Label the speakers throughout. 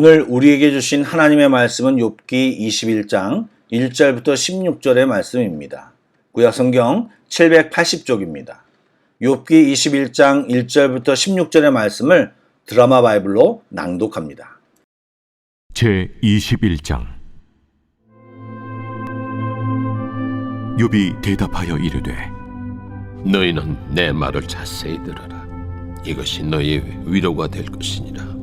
Speaker 1: 오늘 우리에게 주신 하나님의 말씀은 욥기 21장 1절부터 16절의 말씀입니다. 구약성경 780쪽입니다. 욥기 21장 1절부터 16절의 말씀을 드라마 바이블로 낭독합니다.
Speaker 2: 제21장. 욥이 대답하여 이르되,
Speaker 3: 너희는 내 말을 자세히 들어라. 이것이 너희의 위로가 될 것이니라.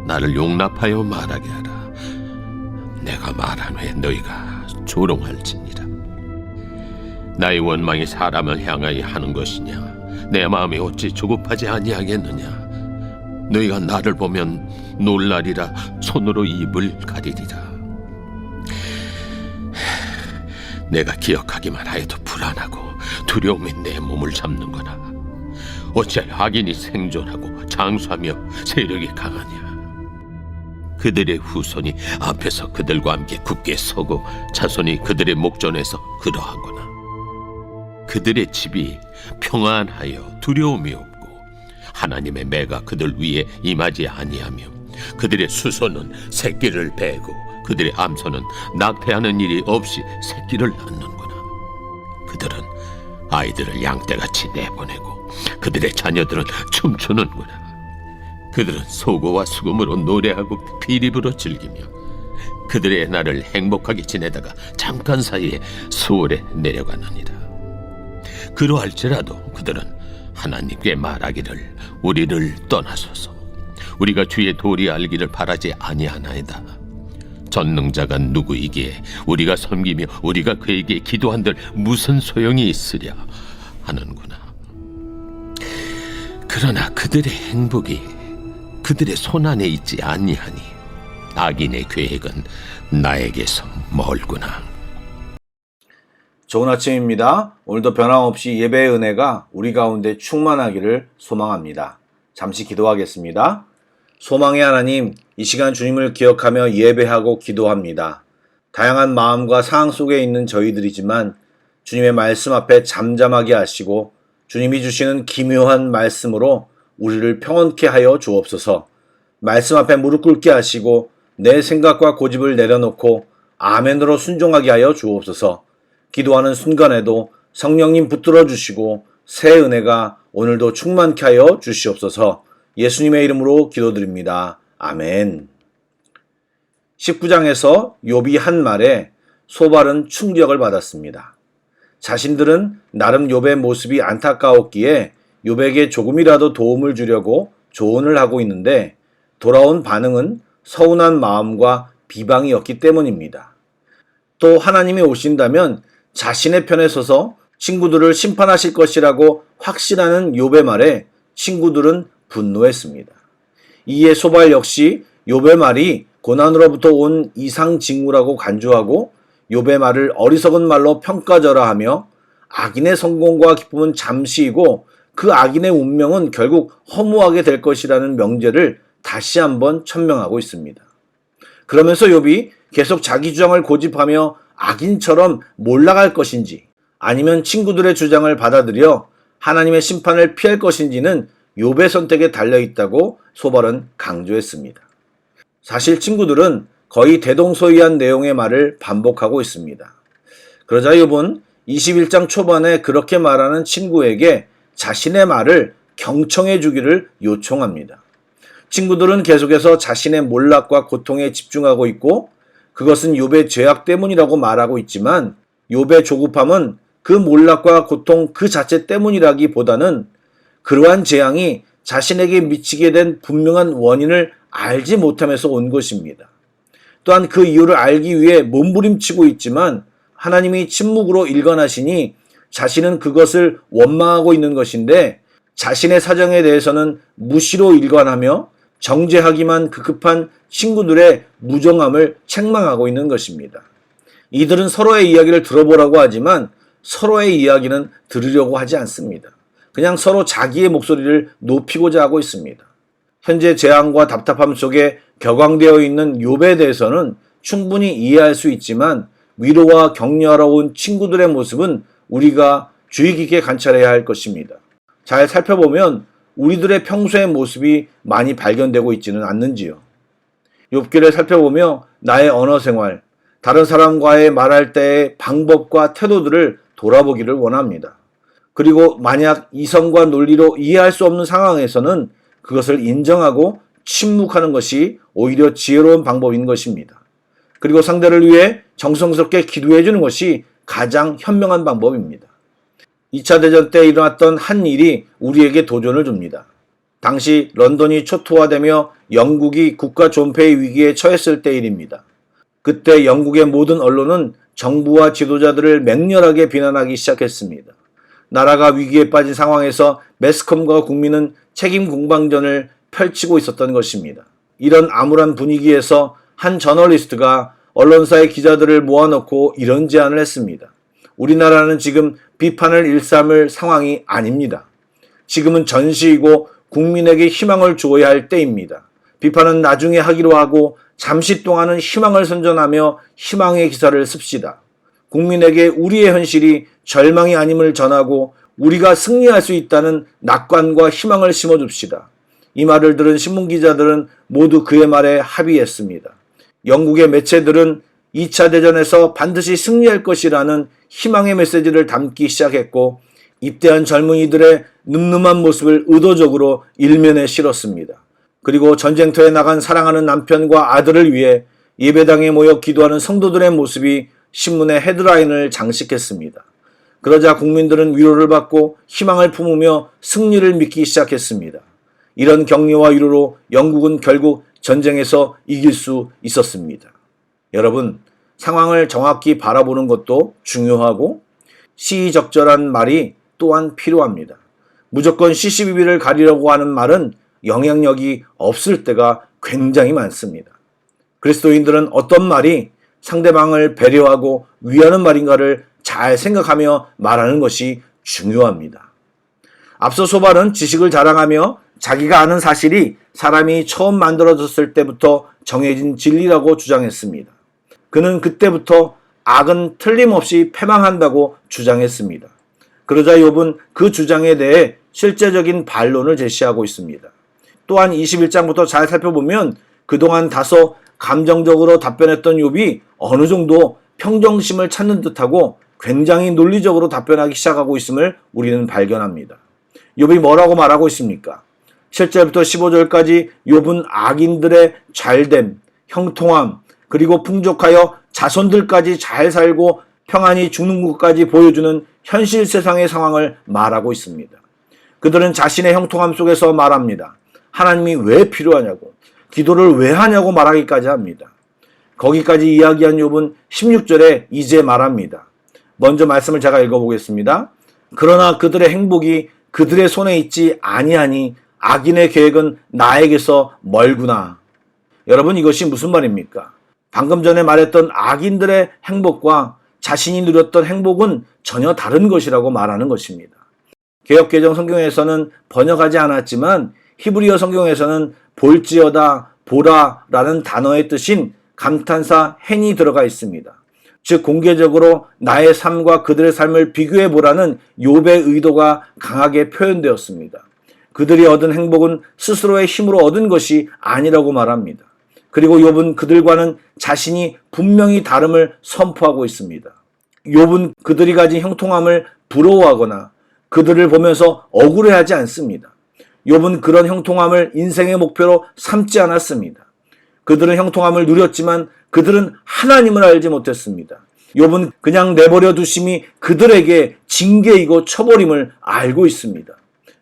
Speaker 3: 나를 용납하여 말하게 하라. 내가 말한 후에 너희가 조롱할지니라. 나의 원망이 사람을 향하여 하는 것이냐? 내 마음이 어찌 조급하지 아니하겠느냐? 너희가 나를 보면 놀라리라. 손으로 입을 가리리라. 내가 기억하기만 하여도 불안하고 두려움이 내 몸을 잡는구나. 어찌하여 악인이 생존하고 장수하며 세력이 강하냐? 그들의 후손이 앞에서 그들과 함께 굳게 서고 자손이 그들의 목전에서 그러하구나. 그들의 집이 평안하여 두려움이 없고 하나님의 매가 그들 위에 임하지 아니하며 그들의 수소는 새끼를 베고 그들의 암소는 낙태하는 일이 없이 새끼를 낳는구나. 그들은 아이들을 양떼같이 내보내고 그들의 자녀들은 춤추는구나. 그들은 소고와 수금으로 노래하고 비립으로 즐기며 그들의 날을 행복하게 지내다가 잠깐 사이에 수월에 내려가느니라. 그러할지라도 그들은 하나님께 말하기를 우리를 떠나소서. 우리가 주의 도리 알기를 바라지 아니하나이다. 전능자가 누구이기에 우리가 섬기며 우리가 그에게 기도한들 무슨 소용이 있으랴 하는구나. 그러나 그들의 행복이 그들의 손안에 있지 아니하니 악인의 계획은 나에게서 멀구나.
Speaker 1: 좋은 아침입니다. 오늘도 변함없이 예배의 은혜가 우리 가운데 충만하기를 소망합니다. 잠시 기도하겠습니다. 소망의 하나님, 이 시간 주님을 기억하며 예배하고 기도합니다. 다양한 마음과 상황 속에 있는 저희들이지만 주님의 말씀 앞에 잠잠하게 하시고 주님이 주시는 기묘한 말씀으로 우리를 평온케 하여 주옵소서. 말씀 앞에 무릎 꿇게 하시고 내 생각과 고집을 내려놓고 아멘으로 순종하게 하여 주옵소서. 기도하는 순간에도 성령님 붙들어 주시고 새 은혜가 오늘도 충만케 하여 주시옵소서. 예수님의 이름으로 기도드립니다. 아멘. 19장에서 욥이 한 말에 소발은 충격을 받았습니다. 자신들은 나름 욥의 모습이 안타까웠기에 욥에게 조금이라도 도움을 주려고 조언을 하고 있는데 돌아온 반응은 서운한 마음과 비방이었기 때문입니다. 또 하나님이 오신다면 자신의 편에 서서 친구들을 심판하실 것이라고 확신하는 욥의 말에 친구들은 분노했습니다. 이에 소발 역시 욥의 말이 고난으로부터 온 이상징후라고 간주하고 욥의 말을 어리석은 말로 평가절하하며 악인의 성공과 기쁨은 잠시이고 그 악인의 운명은 결국 허무하게 될 것이라는 명제를 다시 한번 천명하고 있습니다. 그러면서 욥이 계속 자기 주장을 고집하며 악인처럼 몰락할 것인지 아니면 친구들의 주장을 받아들여 하나님의 심판을 피할 것인지는 욥의 선택에 달려있다고 소발은 강조했습니다. 사실 친구들은 거의 대동소이한 내용의 말을 반복하고 있습니다. 그러자 욥은 21장 초반에 그렇게 말하는 친구에게 자신의 말을 경청해 주기를 요청합니다. 친구들은 계속해서 자신의 몰락과 고통에 집중하고 있고 그것은 욥의 죄악 때문이라고 말하고 있지만 욥의 조급함은 그 몰락과 고통 그 자체 때문이라기보다는 그러한 재앙이 자신에게 미치게 된 분명한 원인을 알지 못하면서 온 것입니다. 또한 그 이유를 알기 위해 몸부림치고 있지만 하나님이 침묵으로 일관하시니 자신은 그것을 원망하고 있는 것인데 자신의 사정에 대해서는 무시로 일관하며 정죄하기만 급급한 친구들의 무정함을 책망하고 있는 것입니다. 이들은 서로의 이야기를 들어보라고 하지만 서로의 이야기는 들으려고 하지 않습니다. 그냥 서로 자기의 목소리를 높이고자 하고 있습니다. 현재 재앙과 답답함 속에 격앙되어 있는 욥에 대해서는 충분히 이해할 수 있지만 위로와 격려하러 온 친구들의 모습은 우리가 주의 깊게 관찰해야 할 것입니다. 잘 살펴보면 우리들의 평소의 모습이 많이 발견되고 있지는 않는지요. 욥기를 살펴보며 나의 언어 생활, 다른 사람과의 말할 때의 방법과 태도들을 돌아보기를 원합니다. 그리고 만약 이성과 논리로 이해할 수 없는 상황에서는 그것을 인정하고 침묵하는 것이 오히려 지혜로운 방법인 것입니다. 그리고 상대를 위해 정성스럽게 기도해 주는 것이 가장 현명한 방법입니다. 2차 대전 때 일어났던 한 일이 우리에게 도전을 줍니다. 당시 런던이 초토화되며 영국이 국가 존폐의 위기에 처했을 때 일입니다. 그때 영국의 모든 언론은 정부와 지도자들을 맹렬하게 비난하기 시작했습니다. 나라가 위기에 빠진 상황에서 매스컴과 국민은 책임 공방전을 펼치고 있었던 것입니다. 이런 암울한 분위기에서 한 저널리스트가 언론사의 기자들을 모아놓고 이런 제안을 했습니다. 우리나라는 지금 비판을 일삼을 상황이 아닙니다. 지금은 전시이고 국민에게 희망을 주어야 할 때입니다. 비판은 나중에 하기로 하고 잠시 동안은 희망을 선전하며 희망의 기사를 씁시다. 국민에게 우리의 현실이 절망이 아님을 전하고 우리가 승리할 수 있다는 낙관과 희망을 심어줍시다. 이 말을 들은 신문기자들은 모두 그의 말에 합의했습니다. 영국의 매체들은 2차 대전에서 반드시 승리할 것이라는 희망의 메시지를 담기 시작했고 입대한 젊은이들의 늠름한 모습을 의도적으로 일면에 실었습니다. 그리고 전쟁터에 나간 사랑하는 남편과 아들을 위해 예배당에 모여 기도하는 성도들의 모습이 신문의 헤드라인을 장식했습니다. 그러자 국민들은 위로를 받고 희망을 품으며 승리를 믿기 시작했습니다. 이런 격려와 위로로 영국은 결국 전쟁에서 이길 수 있었습니다. 여러분, 상황을 정확히 바라보는 것도 중요하고 시의적절한 말이 또한 필요합니다. 무조건 시시비비를 가리려고 하는 말은 영향력이 없을 때가 굉장히 많습니다. 그리스도인들은 어떤 말이 상대방을 배려하고 위하는 말인가를 잘 생각하며 말하는 것이 중요합니다. 앞서 소발은 지식을 자랑하며 자기가 아는 사실이 사람이 처음 만들어졌을 때부터 정해진 진리라고 주장했습니다. 그는 그때부터 악은 틀림없이 패망한다고 주장했습니다. 그러자 욥은 그 주장에 대해 실제적인 반론을 제시하고 있습니다. 또한 21장부터 잘 살펴보면 그동안 다소 감정적으로 답변했던 욥이 어느 정도 평정심을 찾는 듯하고 굉장히 논리적으로 답변하기 시작하고 있음을 우리는 발견합니다. 욥이 뭐라고 말하고 있습니까? 7절부터 15절까지 욥은 악인들의 잘됨, 형통함, 그리고 풍족하여 자손들까지 잘 살고 평안히 죽는 것까지 보여주는 현실 세상의 상황을 말하고 있습니다. 그들은 자신의 형통함 속에서 말합니다. 하나님이 왜 필요하냐고, 기도를 왜 하냐고 말하기까지 합니다. 거기까지 이야기한 욥은 16절에 이제 말합니다. 먼저 말씀을 제가 읽어보겠습니다. 그러나 그들의 행복이 그들의 손에 있지 아니하니 악인의 계획은 나에게서 멀구나. 여러분, 이것이 무슨 말입니까? 방금 전에 말했던 악인들의 행복과 자신이 누렸던 행복은 전혀 다른 것이라고 말하는 것입니다. 개역개정 성경에서는 번역하지 않았지만 히브리어 성경에서는 볼지어다, 보라라는 단어의 뜻인 감탄사 hen이 들어가 있습니다. 즉 공개적으로 나의 삶과 그들의 삶을 비교해 보라는 욥의 의도가 강하게 표현되었습니다. 그들이 얻은 행복은 스스로의 힘으로 얻은 것이 아니라고 말합니다. 그리고 욥은 그들과는 자신이 분명히 다름을 선포하고 있습니다. 욥은 그들이 가진 형통함을 부러워하거나 그들을 보면서 억울해하지 않습니다. 욥은 그런 형통함을 인생의 목표로 삼지 않았습니다. 그들은 형통함을 누렸지만 그들은 하나님을 알지 못했습니다. 욥은 그냥 내버려 두심이 그들에게 징계이고 처벌임을 알고 있습니다.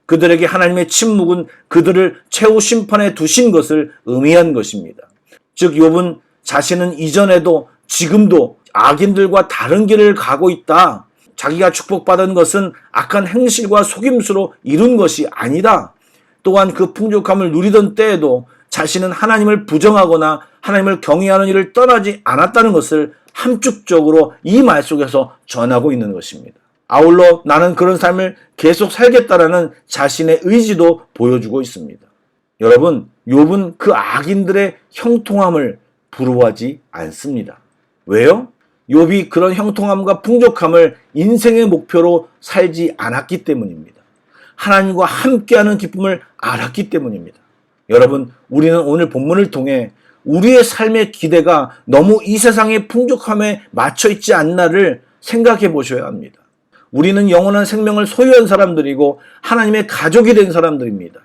Speaker 1: 그들에게 하나님의 침묵은 그들을 최후 심판에 두신 것을 의미한 것입니다. 즉 욥은 자신은 이전에도 지금도 악인들과 다른 길을 가고 있다. 자기가 축복받은 것은 악한 행실과 속임수로 이룬 것이 아니다. 또한 그 풍족함을 누리던 때에도 자신은 하나님을 부정하거나 하나님을 경외하는 일을 떠나지 않았다는 것을 함축적으로 이 말 속에서 전하고 있는 것입니다. 아울러 나는 그런 삶을 계속 살겠다라는 자신의 의지도 보여주고 있습니다. 여러분, 욥은 그 악인들의 형통함을 부러워하지 않습니다. 왜요? 욥이 그런 형통함과 풍족함을 인생의 목표로 살지 않았기 때문입니다. 하나님과 함께하는 기쁨을 알았기 때문입니다. 여러분, 우리는 오늘 본문을 통해 우리의 삶의 기대가 너무 이 세상의 풍족함에 맞춰 있지 않나를 생각해 보셔야 합니다. 우리는 영원한 생명을 소유한 사람들이고 하나님의 가족이 된 사람들입니다.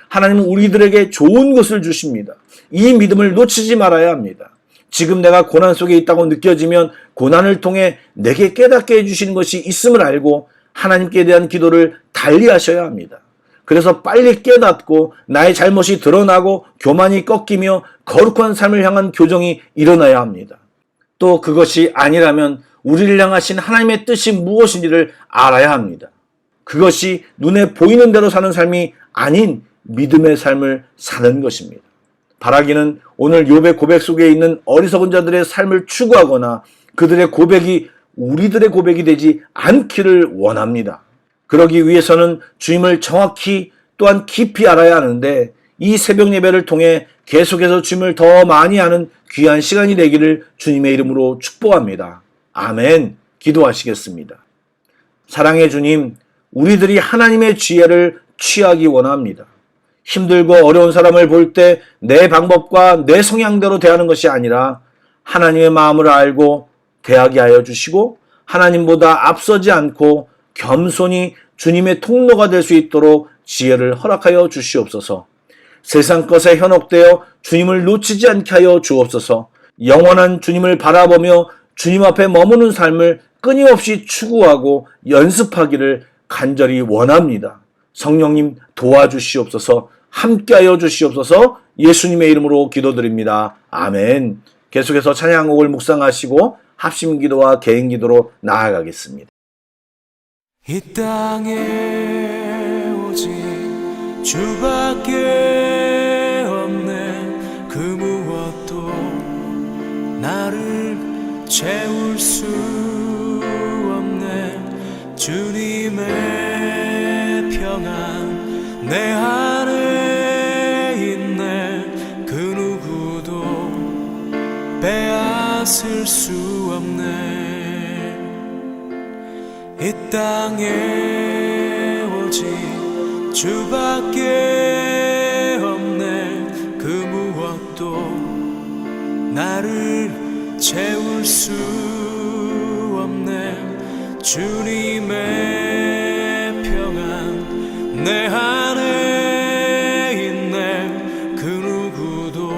Speaker 1: 하나님은 우리들에게 좋은 것을 주십니다. 이 믿음을 놓치지 말아야 합니다. 지금 내가 고난 속에 있다고 느껴지면 고난을 통해 내게 깨닫게 해주시는 것이 있음을 알고 하나님께 대한 기도를 달리 하셔야 합니다. 그래서 빨리 깨닫고 나의 잘못이 드러나고 교만이 꺾이며 거룩한 삶을 향한 교정이 일어나야 합니다. 또 그것이 아니라면 우리를 향하신 하나님의 뜻이 무엇인지를 알아야 합니다. 그것이 눈에 보이는 대로 사는 삶이 아닌 믿음의 삶을 사는 것입니다. 바라기는 오늘 욥의 고백 속에 있는 어리석은 자들의 삶을 추구하거나 그들의 고백이 우리들의 고백이 되지 않기를 원합니다. 그러기 위해서는 주님을 정확히 또한 깊이 알아야 하는데 이 새벽 예배를 통해 계속해서 주님을 더 많이 아는 귀한 시간이 되기를 주님의 이름으로 축복합니다. 아멘. 기도하시겠습니다. 사랑의 주님, 우리들이 하나님의 지혜를 취하기 원합니다. 힘들고 어려운 사람을 볼 때 내 방법과 내 성향대로 대하는 것이 아니라 하나님의 마음을 알고 대하게 하여 주시고 하나님보다 앞서지 않고 겸손히 주님의 통로가 될 수 있도록 지혜를 허락하여 주시옵소서. 세상 것에 현혹되어 주님을 놓치지 않게 하여 주옵소서. 영원한 주님을 바라보며 주님 앞에 머무는 삶을 끊임없이 추구하고 연습하기를 간절히 원합니다. 성령님 도와주시옵소서. 함께하여 주시옵소서. 예수님의 이름으로 기도드립니다. 아멘. 계속해서 찬양곡을 묵상하시고 합심기도와 개인기도로 나아가겠습니다.
Speaker 2: 이 땅에 오직 주밖에 없네. 그 무엇도 나를 채울 수 없네. 주님의 평안 내 안에 있네. 그 누구도 빼앗을 수 없네. 이 땅에 오직 주밖에 없네. 그 무엇도 나를 채울 수 없네. 주님의 평안 내 안에 있네. 그 누구도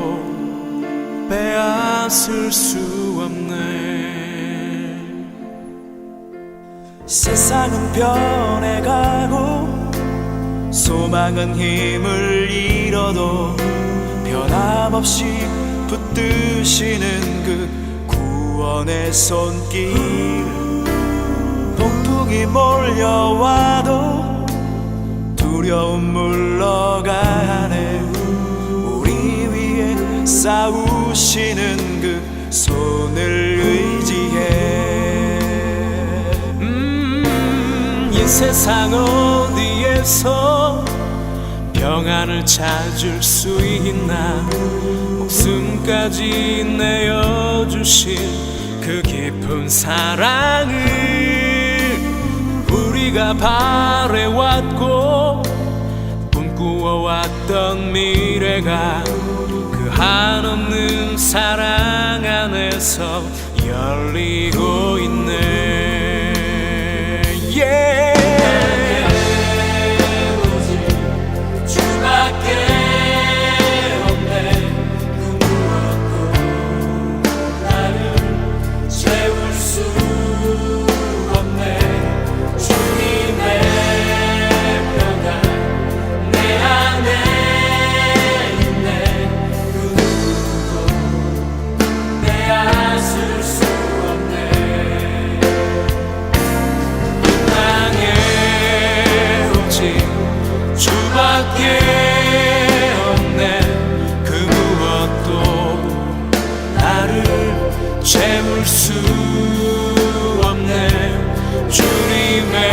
Speaker 2: 빼앗을 수 없네. 세상은 변해가고 소망은 힘을 잃어도 변함없이 붙드시는 그 구원의 손길. 폭풍이 몰려와도 두려움 물러가네. 우리 위에 싸우시는 그 손을 의지해. 이 세상 어디에서 평안을 찾을 수 있나. 목숨까지 내어주신 그 깊은 사랑을 우리가 바래왔고 꿈꾸어왔던 미래가 그 한없는 사랑 안에서 열리고 있네. 오직 주밖에 없네. 그 무엇도 나를 채울 수 없네. 주님의 평안 내 안에 있네. 그 누구도 빼앗을 수 없네. 주밖에 없네. 그 무엇도 나를 채울 수 없네. 주님의